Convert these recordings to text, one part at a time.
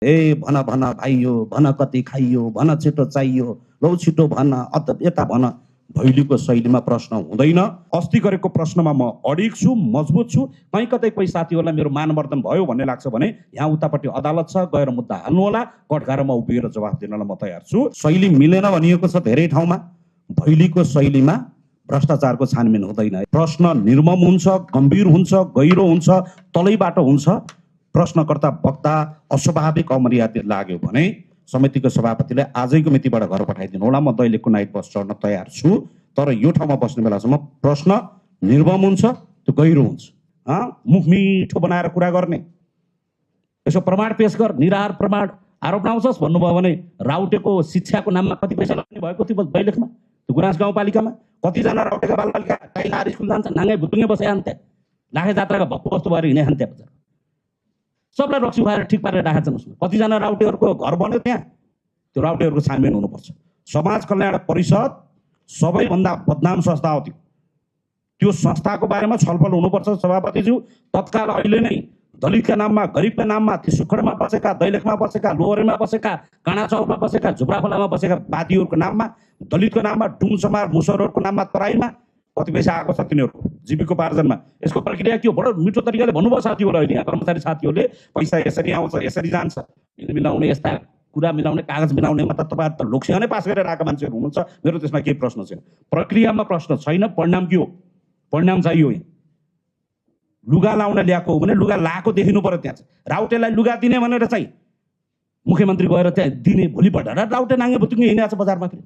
ए भन भन भाइयो, भन कति खाइयो, भन छिटो चाहियो, लौ छिटो भन, यता भन, भैलीको शैलीमा प्रश्न हुँदैन। अस्ति गरेको प्रश्नमा म अडिग छु, मजबुत छु। कहीँ कतै कोही साथीहरूलाई मेरो मानवर्धन भयो भन्ने लाग्छ भने यहाँ उतापट्टि अदालत छ, गएर मुद्दा हाल्नु होला, कठघारोमा उभिएर जवाफ दिनलाई म तयार छु। शैली मिलेन भनिएको छ धेरै ठाउँमा। भैलीको शैलीमा भ्रष्टाचारको छानबिन हुँदैन। प्रश्न निर्मम हुन्छ, गम्भीर हुन्छ, गहिरो हुन्छ, तलैबाट हुन्छ। प्रश्नकर्ता वक्ता अस्वाभाविक अमर्यादित लाग्यो भने समितिको सभापतिले आजैको मितिबाट घर पठाइदिनु होला। म दैलेखको नाइट बस चढ्न तयार छु। तर यो ठाउँमा बस्ने बेलासम्म प्रश्न निर्मम हुन्छ, त्यो गहिरो हुन्छ। मुख मिठो बनाएर कुरा गर्ने, यसो प्रमाण पेश गर, निराहार प्रमाण आरोप लाउँछस् भन्नुभयो भने राउटेको शिक्षाको नाममा कति पैसा लाग्ने भएको थियो दैलेखमा, त्यो गुराँस गाउँपालिकामा कतिजना राउटेका बालबालिका टाइलार स्कुल जान्छ, नाङ्गै भुतुङ्गे बसे हान्थे, लाखे जात्राका भक्कु वस्तु भएर हिँडे हान्थे बजार, सबलाई रक्सी खुवाएर ठिक पारेर राखेका छन्। उसमा कतिजना राउटेहरूको घर बन्यो त्यहाँ, त्यो राउटेहरूको छानबिन हुनुपर्छ। समाज कल्याण परिषद सबैभन्दा बदनाम संस्था हो त्यो संस्थाको बारेमा छलफल हुनुपर्छ। सभापतिज्यू, तत्काल अहिले नै दलितका नाममा, गरिबका नाममा, ती सुखडमा बसेका, दैलेखमा बसेका, लोहरेमा बसेका, काँडा चौकमा बसेका, झुप्रा खोलामा बसेका वादीहरूको नाममा, दलितको नाममा, डुम समार मुसरहरूको नाममा, तराईमा कति पैसा आएको छ तिनीहरूको जीविकोपार्जनमा, यसको प्रक्रिया के हो? बडो मिठो तरिकाले भन्नुभयो साथीहरूले। अहिले यहाँ कर्मचारी साथीहरूले पैसा यसरी आउँछ, यसरी जान्छ, मिलाउने, यस्ता कुरा मिलाउने, कागज मिलाउनेमा त तपाईहरु त लोकसेवा नै पास गरेर आएका मान्छेहरू हुनुहुन्छ। मेरो त्यसमा केही प्रश्न छैन। प्रक्रियामा प्रश्न छैन, परिणाम के हो? परिणाम चाहियो। लुगा लाउन ल्याएको हो भने लुगा लाएको देखिनु पर्यो। त्यहाँ राउटेलाई लुगा दिने भनेर चाहिँ मुख्यमन्त्री गएर त्यहाँ दिने, भोलिपल्ट राउटे नाङ्गे भुतुङ्गे हिँडेको छ बजारमा। फेरि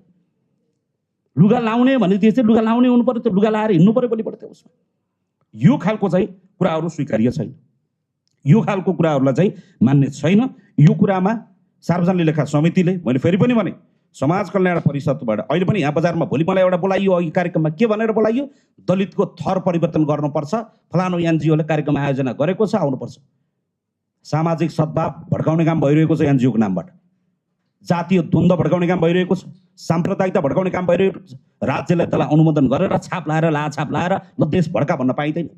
लुगा लाउने भने चाहिँ लुगा लाउने हुनु पर्यो, त्यो लुगा लाएर हिँड्नु पर्यो भोलिपल्ट त्यो उसमा। यो खालको चाहिँ कुराहरू स्वीकार्य छैन। यो खालको कुराहरूलाई चाहिँ मान्ने छैन। यो कुरामा सार्वजनिक लेखा समितिले, मैले फेरि पनि भने, समाज कल्याण परिषदबाट अहिले पनि यहाँ बजारमा भोलि मलाई एउटा बोलाइयो, अघि कार्यक्रममा के भनेर बोलाइयो? दलितको थर परिवर्तन गर्नुपर्छ, फलानु एनजिओले कार्यक्रम आयोजना गरेको छ, आउनुपर्छ। सामाजिक सद्भाव भड्काउने काम भइरहेको छ एनजिओको नामबाट, जातीय द्वन्द्व भड्काउने काम भइरहेको छ, साम्प्रदायिकता भड्काउने काम भइरहेको छ। राज्यले त्यसलाई अनुमोदन गरेर छाप लाएर छाप लाएर ल देश भड्का भन्न पाइँदैन।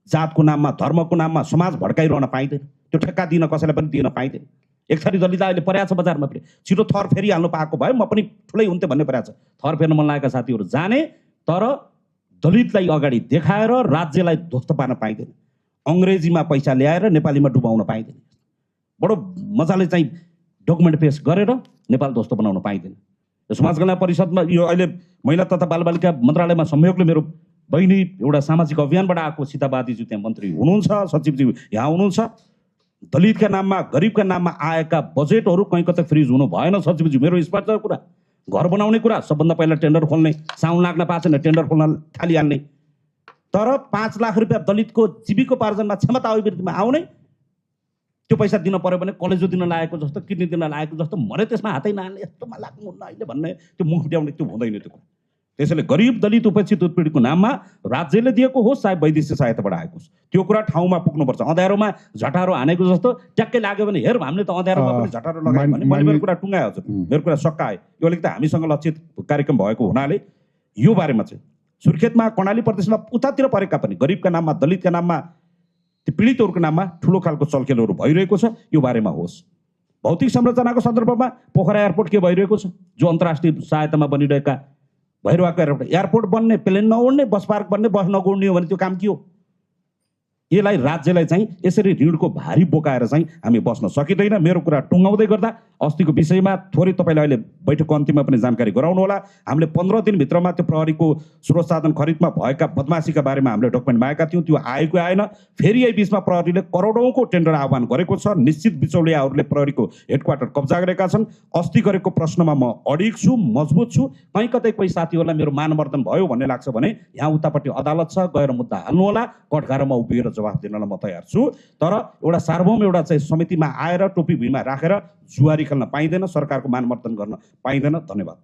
जातको नाममा, धर्मको नाममा समाज भड्काइरहन पाइँदैन। त्यो ठेक्का दिन कसैलाई पनि दिन पाइँदैन। एक थरी दलित अहिले परेको छ बजारमा। फेरि छिटो थर फेरिहाल्नु पाएको भए म पनि ठुलै हुन्थेँ भन्ने परेको छ। थर फेर्न मन लागेका साथीहरू जाने, तर दलितलाई अगाडि देखाएर राज्यलाई ध्वस्त पार्न पाइँदैन। अङ्ग्रेजीमा पैसा ल्याएर नेपालीमा डुबाउन पाइँदैन। बडो मजाले चाहिँ डकुमेन्ट पेश गरेर नेपाल ध्वस्त बनाउन पाइँदैन। समाज कल्याण परिषदमा यो अहिले महिला तथा बालबालिका मन्त्रालयमा संयोगले मेरो बहिनी एउटा सामाजिक अभियानबाट आएको सीताबादीज्यू त्यहाँ मन्त्री हुनुहुन्छ, सचिवज्यू यहाँ हुनुहुन्छ। दलितका नाममा, गरिबका नाममा आएका बजेटहरू कहीँ कतै फ्रिज हुनु भएन सचिवज्यू। मेरो स्पष्ट कुरा, घर बनाउने कुरा सबभन्दा पहिला टेन्डर खोल्ने, साउन लाग्न पाएको छैन टेन्डर खोल्न थालिहाल्ने। तर 5 लाख रुपियाँ दलितको जीविकोपार्जनमा क्षमता अभिवृद्धिमा आउने, त्यो पैसा दिन पर्यो भने कलेजो दिन लागेको जस्तो, किडनी दिन लागेको जस्तो मरे त्यसमा हातै नहाल्ने, यस्तोमा लाग्नु हुन्न अहिले भन्ने, त्यो मुख फुट्याउने त्यो हुँदैन त्यो कुरा। त्यसैले गरिब दलित उपेक्षित उत्पीडितको नाममा राज्यले दिएको होस् चाहे वैदेशिक सहायताबाट आएको होस्, त्यो कुरा ठाउँमा पुग्नुपर्छ। अँध्यारोमा झटारो हानेको जस्तो ट्याक्कै लाग्यो भने हेर हामीले त अँध्यारोमा पनि झटारो लगायो भने मैले मेरो कुरा टुङ्गायो हजुर, मेरो कुरा सकाए। यो अलिकति हामीसँग लक्षित कार्यक्रम भएको हुनाले यो बारेमा चाहिँ सुर्खेतमा, कर्णाली प्रदेशमा उतातिर परेका पनि गरिबका नाममा, दलितका नाममा, ती पीडितहरूको नाममा ठुलो खालको चलखेलहरू भइरहेको छ, यो बारेमा होस्। भौतिक संरचनाको सन्दर्भमा पोखरा एयरपोर्ट के भइरहेको छ, जो अन्तर्राष्ट्रिय सहायतामा बनिरहेका भैरवाको एयरपोर्ट बन्ने, प्लेन नउड्ने, बस पार्क बन्ने, बस नगुड्ने हो भने त्यो काम के हो? यसलाई राज्यलाई चाहिँ यसरी ऋणको भारी बोकाएर चाहिँ हामी बस्न सकिँदैन। मेरो कुरा टुङ्गाउँदै गर्दा अस्तिको विषयमा थोरै तपाईँले अहिले बैठकको अन्तिममा पनि जानकारी गराउनु होला। हामीले 15 दिनभित्रमा त्यो प्रहरीको स्रोत साधन खरिदमा भएका बदमासीका बारेमा हामीले डकुमेन्ट मागेका थियौँ, त्यो आएको आएन। फेरि यही बिचमा प्रहरीले करोडौँको टेन्डर आह्वान गरेको छ। निश्चित बिचौलियाहरूले प्रहरीको हेडक्वार्टर कब्जा गरेका छन्। अस्ति गरेको प्रश्नमा म अडिग छु, मजबुत छु। कहीँ कतै कोही साथीहरूलाई मेरो मानवर्धन भयो भन्ने लाग्छ भने यहाँ उतापट्टि अदालत छ, गएर मुद्दा हाल्नु होला, कठघारोमा उभिएर जवाफ दिनलाई म तयार छु। तर एउटा सार्वभौम एउटा चाहिँ समितिमा आएर टोपी भुइँमा राखेर जुवारी खेल्न पाइँदैन, सरकारको मानवर्धन गर्न पाइँदैन। धन्यवाद।